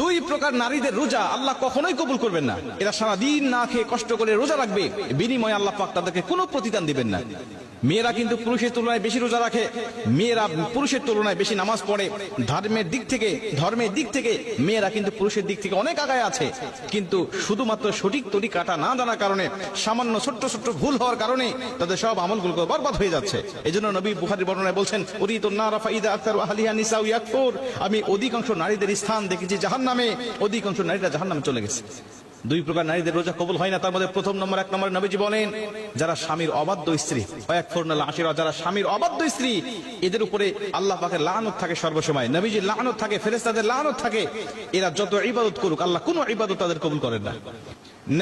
দুই প্রকার নারীদের রোজা আল্লাহ কখনোই কবুল করবেন না। এরা সারাদিন না খেয়ে কষ্ট করে রোজা রাখবে, বিনিময়ে আল্লাহ পাক তাদেরকে কোনো প্রতিদান দিবেন না। মেয়েরা কিন্তু পুরুষের তুলনায় বেশি রোজা রাখে, মেয়েরা পুরুষের তুলনায় বেশি নামাজ পড়ে, ধর্মের দিক থেকে মেয়েরা কিন্তু পুরুষের দিক থেকে অনেক আগায় আছে। কিন্তু শুধুমাত্র সঠিক তরিকাটা না জানার কারণে, সামান্য ছোট্ট ছোট্ট ভুল হওয়ার কারণে তাদের সব আমলগুলো বরবাদ হয়ে যাচ্ছে। এজন্য নবী বুখারীর বর্ণনায় বলছেন, আমি অধিকাংশ নারীদের স্থান দেখেছি জাহান্নামে, অধিকাংশ নারীরা জাহান্নামে চলে গেছে। দুই প্রকার নারীদের রোজা কবুল হয় না। তার মধ্যে প্রথম নম্বর, এক নম্বর নবীজি বলেন, যারা স্বামীর অবাধ্য স্ত্রী, যারা স্বামীর অবাধ্য স্ত্রী, এদের উপরে আল্লাহ পাকের লানত থাকে সর্বসময়, নবীজির লানত থাকে, ফেরেশতাদের লানত থাকে। এরা যত ইবাদত করুক আল্লাহ কোনো ইবাদত তাদের কবুল করেন না।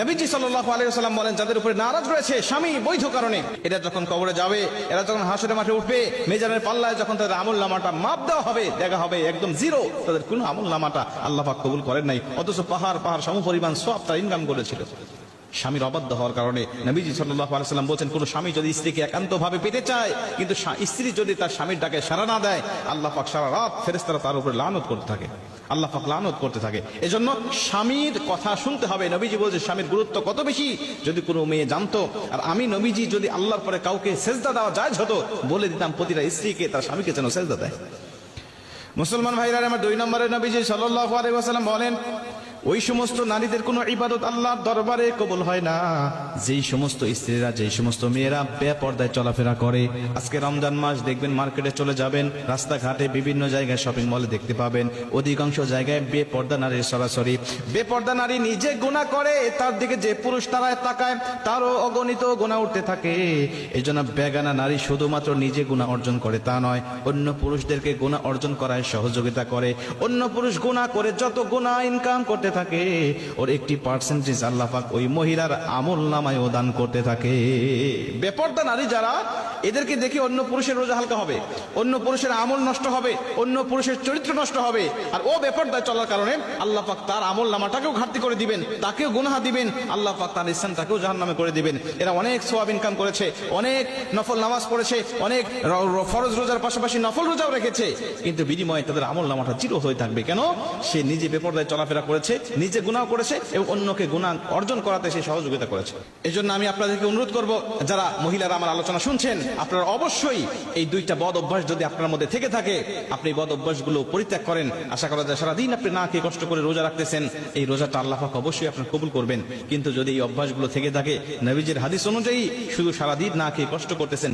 নবীজি সাল্লাল্লাহু আলাইহি ওয়াসাল্লাম বলেন, যাদের উপরে নারাজ রয়েছে স্বামী বৈধ কারণে, এরা যখন কবরে যাবে, এরা যখন হাসরের মাঠে উঠবে, মিজানের পাল্লায় যখন তাদের আমলনামাটা মাপ দেওয়া হবে, দেখা হবে একদম জিরো, তাদের কোনো আমলনামাটা আল্লাহ পাক কবুল করেন নাই, অথচ পাহাড় সমপরিমাণ সওয়াব তারা ইনকাম করেছিল। স্বামীর অবাধ্য হওয়ার কারণে নবীজি সাল্লাল্লাহু আলাইহি ওয়াসাল্লাম বলেন, কোন স্বামী যদি স্ত্রীকে একান্তভাবে পেতে চায়, কিন্তু স্ত্রী যদি তার স্বামীর ডাকে সাড়া না দেয়, আল্লাহ পাক সারা রাত ফেরেশতারা তার উপরে লানত করতে থাকে, আল্লাহ পাক লানত করতে থাকে। এজন্য স্বামীর কথা শুনতে হবে। নবীজি বলছে স্বামীর গুরুত্ব কত বেশি যদি কোনো মেয়ে জানতো, আর আমি নবীজি যদি আল্লাহর পরে কাউকে সেজদা দেওয়া জায়েজ হতো, বলে দিতাম প্রতিটা স্ত্রীকে তার স্বামীকে যেন সেজদা দেয়। মুসলমান ভাইরা আমার, দুই নম্বরে নবীজি সাল্লাল্লাহু আলাইহি ওয়াসাল্লাম বলেন, ওই সমস্ত নারীদের কোনো ইবাদত আল্লাহর দরবারে কবুল হয় না যেই সমস্ত স্ত্রীরা, যেই সমস্ত মেয়েরা বেপর্দায় চলাফেরা করে। আজকে রমজান মাস, দেখবেন মার্কেটে চলে যাবেন, রাস্তাঘাটে বিভিন্ন জায়গায়, শপিং মলে দেখতে পাবেন অধিকাংশ জায়গায় বেপর্দা নারীর সরাসরি। বেপর্দা নারী নিজে গুনাহ করে, তার দিকে যে পুরুষ তারায় তাকায় তারও অগণিত গুনাহ উঠতে থাকে। এই জন্য বেগানা নারী শুধুমাত্র নিজে গুনাহ অর্জন করে তা নয়, অন্য পুরুষদেরকে গুনাহ অর্জন করায় সহযোগিতা করে। অন্য পুরুষ গুনাহ করে যত গুনাহ ইনকাম করতে থাকে, ওর একটি পার্সেন্টেজ আল্লাহ পাক ওই মহিলার আমল নামায় দান করতে থাকে। বেপর্দা নারী যারা, এদেরকে দেখে অন্য পুরুষের রোজা হালকা হবে, অন্য পুরুষের আমল নষ্ট হবে, অন্য পুরুষের চরিত্র নষ্ট হবে। আর ও বেপর্দায় চলার কারণে আল্লাহ পাক তার আমল নামাটাকেও ঘাটতি করে দিবেন, তাকেও গুনাহ দিবেন, আল্লাহ পাক তার স্থানটাকেও জাহান্নামে করে দিবেন। এরা অনেক সওয়াব ইনকাম করেছে, অনেক নফল নামাজ পড়েছে, অনেক ফরজ রোজার পাশাপাশি নফল রোজাও রেখেছে, কিন্তু বিনিময়ে তাদের আমল নামাটা জিরো হয়ে থাকবে। কেন? সে নিজে বেপর্দায় চলাফেরা করেছে, নিজে গুনাহ করেছে এবং অন্যকে গুনাহ অর্জন করাতে সে সহযোগিতা করেছে। এজন্য আমি আপনাদেরকে অনুরোধ করব, যারা মহিলারা আমার আলোচনা শুনছেন, আপনারা অবশ্যই এই দুইটা বদ অভ্যাস যদি আপনার মধ্যে থেকে থাকে, আপনি বদ অভ্যাসগুলো পরিত্যাগ করেন। আশা করা যায় সারাদিন আপনি না খেয়ে কষ্ট করে রোজা রাখতেছেন, এই রোজাটা আল্লাহ পাক অবশ্যই আপনার কবুল করবেন। কিন্তু যদি এই অভ্যাসগুলো থেকে থাকে, নবীজির হাদিস অনুযায়ী শুধু সারাদিন না খেয়ে কষ্ট করতেছেন,